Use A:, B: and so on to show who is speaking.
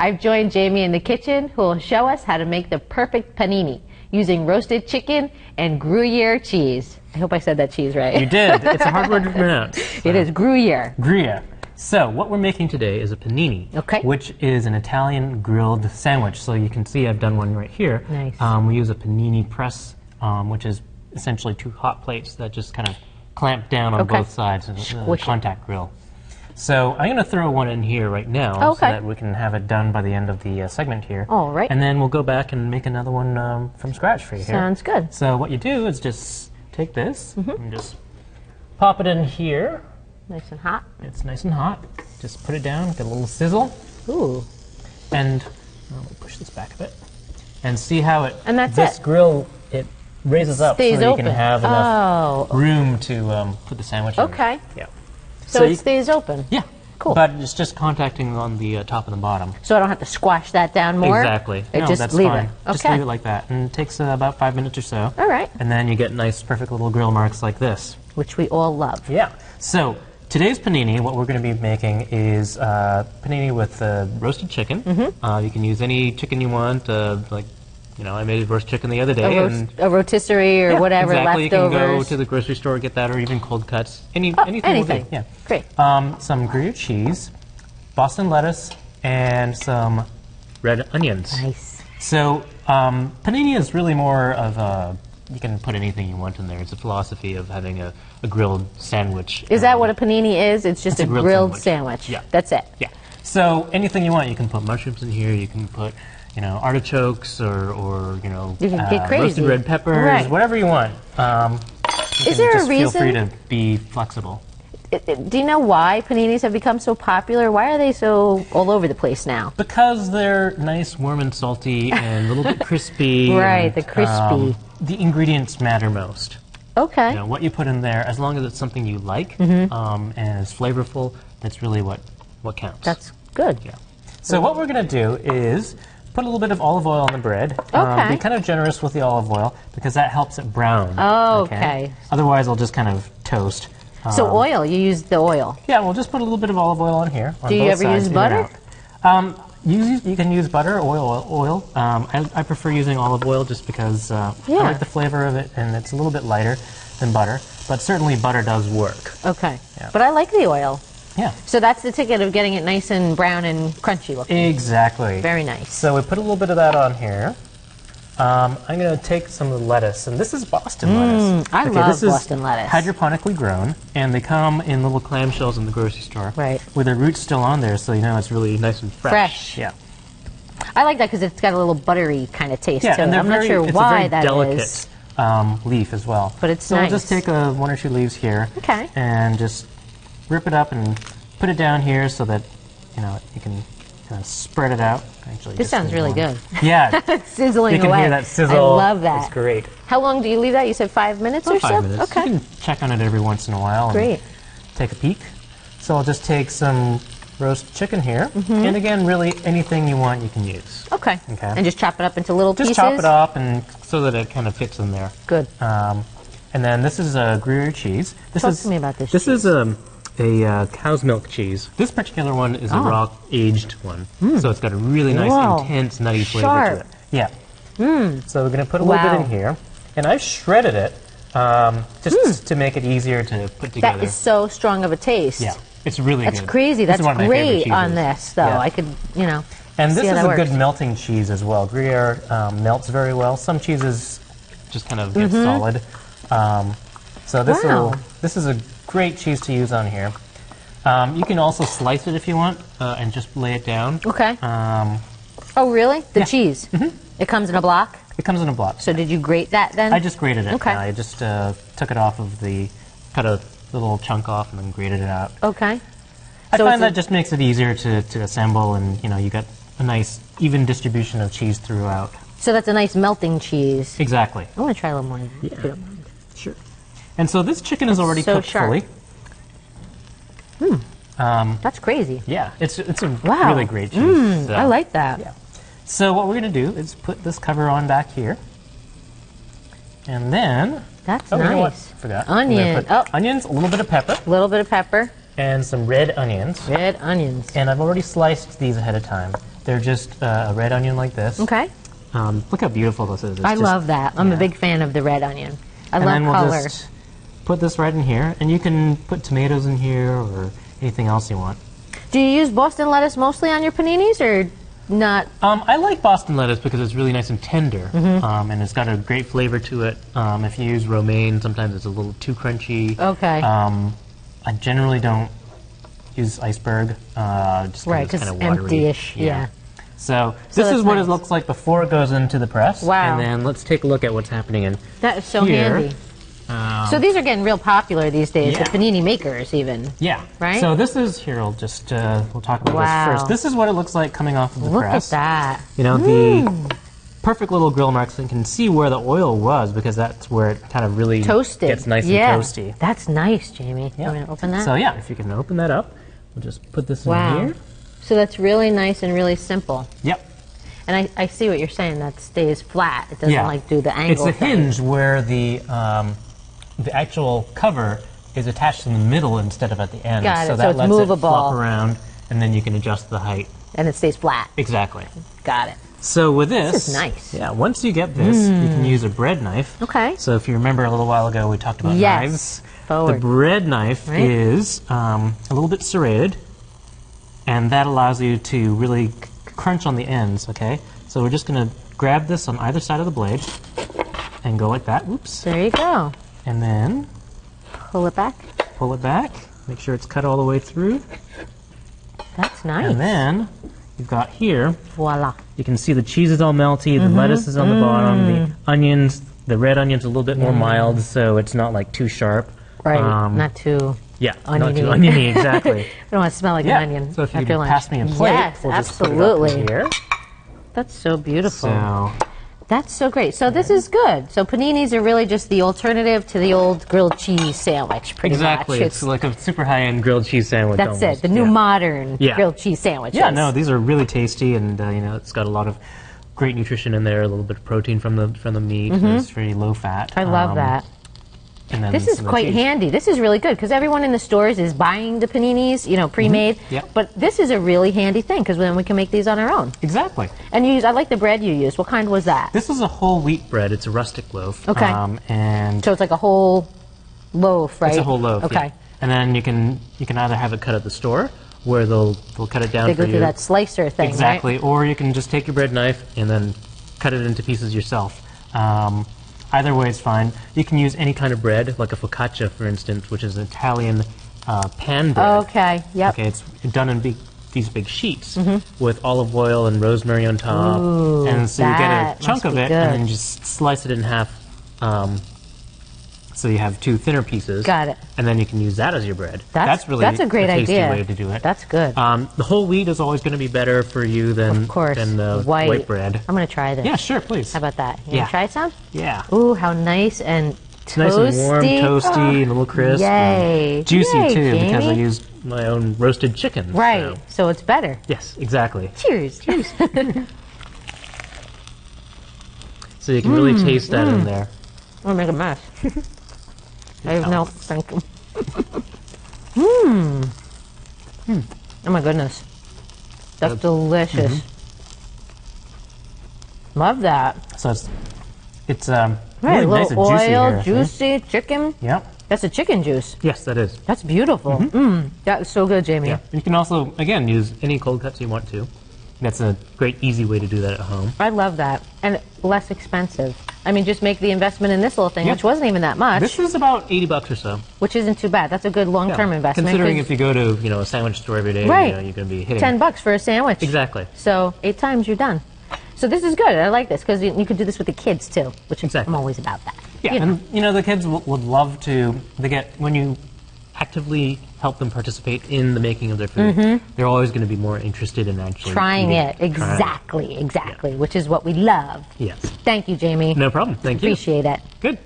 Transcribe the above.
A: I've joined Jamie in the kitchen, who will show us how to make the perfect panini using roasted chicken and Gruyere cheese. I hope I said that cheese right.
B: You did. It's a hard word to pronounce. So.
A: It is Gruyere.
B: Gruyere. So what we're making today is a panini, which is an Italian grilled sandwich. So you can see I've done one right here.
A: Nice.
B: We use a panini press, which is essentially 2 hot plates that just kind of clamp down on both sides of the contact grill. So I'm going to throw one in here right now so that we can have it done by the end of the segment here.
A: All right.
B: And then we'll go back and make another one from scratch for you here.
A: Sounds good.
B: So what you do is just take this and just pop it in here.
A: Nice and hot.
B: It's nice and hot. Just put it down, get a little sizzle.
A: Ooh.
B: And we'll push this back a bit. And see how it,
A: and that's
B: this grill, it raises up so that you can have enough room to put the sandwich in.
A: Okay.
B: Yeah.
A: So it stays open?
B: Yeah.
A: Cool.
B: But it's just contacting on the top and the bottom.
A: So I don't have to squash that down more?
B: Exactly.
A: No,
B: just
A: that's
B: leave
A: fine.
B: it. Just leave it like that. And it takes about 5 minutes or so.
A: All right.
B: And then you get nice, perfect little grill marks like this.
A: Which we all love.
B: Yeah. So today's panini, what we're going to be making is panini with roasted chicken. You can use any chicken you want. Like, you know, I made roast chicken the other day.
A: A rotisserie or whatever,
B: exactly.
A: leftovers.
B: You can go to the grocery store, get that, or even cold cuts. Anything will do. Yeah.
A: Great.
B: Some Gruyere cheese, Boston lettuce, and some red onions.
A: Nice.
B: So panini is really more of a, you can put anything you want in there. It's a philosophy of having a grilled sandwich.
A: Is that what a panini is? It's just a grilled sandwich.
B: Yeah.
A: That's it.
B: Yeah. So anything you want. You can put mushrooms in here. You can put, you know, artichokes or you know,
A: you can get crazy.
B: Roasted red peppers, whatever you want.
A: Is there a reason?
B: Feel free to be flexible.
A: Do you know why paninis have become so popular? Why are they so all over the place now?
B: Because they're nice, warm, and salty, and a little bit crispy.
A: Right, the crispy.
B: The ingredients matter most.
A: Okay.
B: You know, what you put in there, as long as it's something you like and is flavorful, that's really what counts.
A: That's good.
B: Yeah. So what we're going to do is put a little bit of olive oil on the bread. Be kind of generous with the olive oil because that helps it brown.
A: Oh, okay.
B: Otherwise, it'll just kind of toast.
A: So oil, you use the oil?
B: Yeah, we'll just put a little bit of olive oil on here.
A: Do you ever use butter?
B: You can use butter or oil. I prefer using olive oil just because I like the flavor of it, and it's a little bit lighter than butter. But certainly butter does work.
A: Okay. Yeah. But I like the oil.
B: Yeah.
A: So that's the ticket of getting it nice and brown and crunchy looking.
B: Exactly.
A: Very nice.
B: So we put a little bit of that on here. I'm going to take some of the lettuce, and this is Boston lettuce.
A: I love Boston lettuce.
B: Hydroponically grown, and they come in little clamshells in the grocery store.
A: Right.
B: With their roots still on there, so you know it's really nice and fresh. Yeah.
A: I like that because it's got a little buttery kind of taste to it.
B: And
A: I'm not sure why that
B: is. Delicate leaf as well.
A: But it's
B: nice. So we'll just take 1 or 2 leaves here.
A: Okay.
B: And just rip it up and put it down here so that, you know, you can kind of spread it out. Actually,
A: this sounds really good.
B: Yeah.
A: It's sizzling away.
B: You can hear that sizzle.
A: I love that.
B: It's great.
A: How long do you leave that? You said 5 minutes or so?
B: 5 minutes.
A: Okay.
B: You can check on it every once in a while.
A: Great.
B: And take a peek. So I'll just take some roast chicken here. And again, really anything you want you can use.
A: Okay. And just chop it up into little pieces?
B: Just chop it up and so that it kind of fits in there.
A: Good.
B: And then this is Gruyere cheese.
A: Talk to me about this
B: This
A: cheese.
B: is a cow's milk cheese. This particular one is a raw aged one. So it's got a really nice, intense, nutty flavor to it. Yeah. So we're going to put a little bit in here. And I've shredded it just to make it easier to put together.
A: That is so strong of a taste.
B: Yeah. It's really good.
A: That's crazy. That's great on this, though. I could, you know,
B: and this
A: see
B: is
A: how that
B: a good
A: works.
B: melting cheese as well. Gruyere melts very well. Some cheeses just kind of get solid. So this is a great cheese to use on here. You can also slice it if you want and just lay it down.
A: Okay. Oh, really? The cheese? It comes in a block?
B: It comes in a block.
A: So did you grate that then?
B: I just grated it.
A: Okay.
B: I just took it off of cut a little chunk off and then grated it out.
A: Okay.
B: I find that just makes it easier to assemble, and you know, you got a nice even distribution of cheese throughout.
A: So that's a nice melting cheese.
B: Exactly.
A: I want to try a little more.
B: Yeah. If you don't mind. Sure. And so this chicken is already cooked fully.
A: That's crazy.
B: Yeah, it's a really great cheese. So.
A: I like that.
B: Yeah. So what we're going to do is put this cover on back here, and then
A: that's
B: nice.
A: You know what?
B: I forgot.
A: Onion.
B: Onions, a little bit of pepper.
A: A little bit of pepper.
B: And some red onions.
A: Red onions.
B: And I've already sliced these ahead of time. They're just a red onion like this.
A: Okay.
B: Look how beautiful this is.
A: I love that. I'm a big fan of the red onion. I love color.
B: We'll just put this right in here, and you can put tomatoes in here or anything else you want.
A: Do you use Boston lettuce mostly on your paninis, or not?
B: I like Boston lettuce because it's really nice and tender, and it's got a great flavor to it. If you use romaine, sometimes it's a little too crunchy.
A: Okay.
B: I generally don't use iceberg, just because it's kind of watery.
A: Empty-ish, yeah.
B: So this is what it looks like before it goes into the press.
A: Wow.
B: And then let's take a look at what's happening in
A: That is so
B: here.
A: handy. So these are getting real popular these days,
B: Yeah.
A: the panini makers even.
B: Yeah.
A: Right?
B: So this is, here, we'll talk about
A: Wow.
B: this first. This is what it looks like coming off of the
A: Look
B: press.
A: at that.
B: You know, the perfect little grill marks, and you can see where the oil was because that's where it kind of really
A: Toasted.
B: gets nice
A: Yeah.
B: and toasty.
A: That's nice, Jamie.
B: Yeah.
A: I'm going to open that.
B: So yeah, if you can open that up, we'll just put this in
A: Wow.
B: here.
A: So that's really nice and really simple.
B: Yep.
A: And I see what you're saying. That stays flat. It doesn't like do the angle.
B: It's the
A: thing.
B: hinge where the actual cover is attached in the middle instead of at the end.
A: Got it.
B: So
A: So
B: that
A: it's
B: lets
A: movable.
B: it flop around, and then you can adjust the height.
A: And it stays flat.
B: Exactly.
A: Got it.
B: So with
A: This is nice.
B: Yeah, once you get this, you can use a bread knife.
A: Okay.
B: So if you remember a little while ago, we talked about
A: Yes.
B: knives.
A: Forward.
B: The bread knife
A: Right.
B: is a little bit serrated, and that allows you to really crunch on the ends, okay? So we're just going to grab this on either side of the blade and go like that. Oops.
A: There you go.
B: And then
A: Pull it back.
B: pull it back. Make sure it's cut all the way through.
A: That's nice.
B: And then you've got here,
A: Voila.
B: you can see the cheese is all melty, the lettuce is on the bottom, the onions, the red onion's a little bit more mild, so it's not like too sharp.
A: Right. Not too
B: Yeah,
A: oniony.
B: not too oniony, exactly.
A: I don't want to smell like
B: Yeah.
A: an onion
B: So if you
A: after
B: can
A: lunch.
B: pass me a plate,
A: yes,
B: we'll just
A: absolutely.
B: put it up in here.
A: That's so beautiful.
B: So
A: That's so great. So this is good. So paninis are really just the alternative to the old grilled cheese sandwich, pretty
B: exactly,
A: much.
B: it's like a super high-end grilled cheese sandwich.
A: That's
B: almost.
A: it. The new modern grilled cheese sandwiches.
B: Yeah, no, these are really tasty, and you know, it's got a lot of great nutrition in there. A little bit of protein from the meat. And it's very low fat.
A: I love that.
B: And then
A: This is
B: some of the
A: quite
B: cheese.
A: handy. This is really good because everyone in the stores is buying the paninis, you know, pre-made.
B: Yep.
A: But this is a really handy thing because then we can make these on our own.
B: Exactly.
A: And you use, I like the bread you used. What kind was that?
B: This is a whole wheat bread. It's a rustic loaf.
A: Okay.
B: And
A: So it's like a whole loaf, right?
B: it's a whole loaf.
A: Okay.
B: Yeah. And then you can either have it cut at the store, where they'll cut it down
A: They
B: for
A: go
B: you.
A: through that slicer thing,
B: Exactly. Or you can just take your bread knife and then cut it into pieces yourself. Either way is fine. You can use any kind of bread, like a focaccia, for instance, which is an Italian pan bread.
A: Okay, yep.
B: Okay, it's done in these big sheets with olive oil and rosemary on top.
A: Ooh,
B: and so you get
A: that
B: a chunk
A: must
B: of
A: be
B: it
A: good.
B: and then just slice it in half. So you have two thinner pieces.
A: Got it.
B: And then you can use that as your bread.
A: That's a great
B: tasty
A: idea.
B: way to do it.
A: That's good.
B: The whole wheat is always going to be better for you than,
A: Of course.
B: than the white bread.
A: I'm going to try this.
B: Yeah, sure, please.
A: How about that? You
B: Yeah.
A: want to try some?
B: Yeah.
A: Ooh, how nice and
B: It's
A: toasty.
B: nice and warm, toasty, and a little crisp.
A: Yay.
B: And juicy,
A: Yay,
B: too, because I
A: Jamie.
B: use my own roasted chicken.
A: Right,
B: So.
A: so it's better.
B: Yes, exactly.
A: Cheers. Cheers.
B: So you can really taste that in there.
A: I'm going to make a mess. No, thank you. Oh my goodness. That's delicious. Love that.
B: So it's
A: Right,
B: really
A: a
B: nice and
A: little
B: juicy
A: oil,
B: here.
A: juicy chicken.
B: Yep.
A: That's a chicken juice.
B: Yes, that is.
A: That's beautiful. That is so good, Jamie.
B: Yeah. You can also, again, use any cold cuts you want to. That's a great, easy way to do that at home.
A: I love that. And less expensive. I mean, just make the investment in this little thing,
B: Yeah.
A: which wasn't even that much,
B: This is about $80 or so.
A: which isn't too bad. That's a good long-term
B: Yeah.
A: investment.
B: Considering
A: 'cause
B: if you go to a sandwich store every day,
A: Right.
B: you're going to be hitting
A: $10 for a sandwich.
B: Exactly.
A: So 8 times you're done. So this is good. I like this because you could do this with the kids too, which
B: Exactly.
A: I'm always about that.
B: Yeah,
A: You know.
B: and the kids would love to. When you actively help them participate in the making of their food, they're always going to be more interested in actually
A: Trying
B: eating
A: it. Exactly, which is what we love.
B: Yes.
A: Thank you, Jamie.
B: No problem. Thank you.
A: Appreciate it.
B: Good.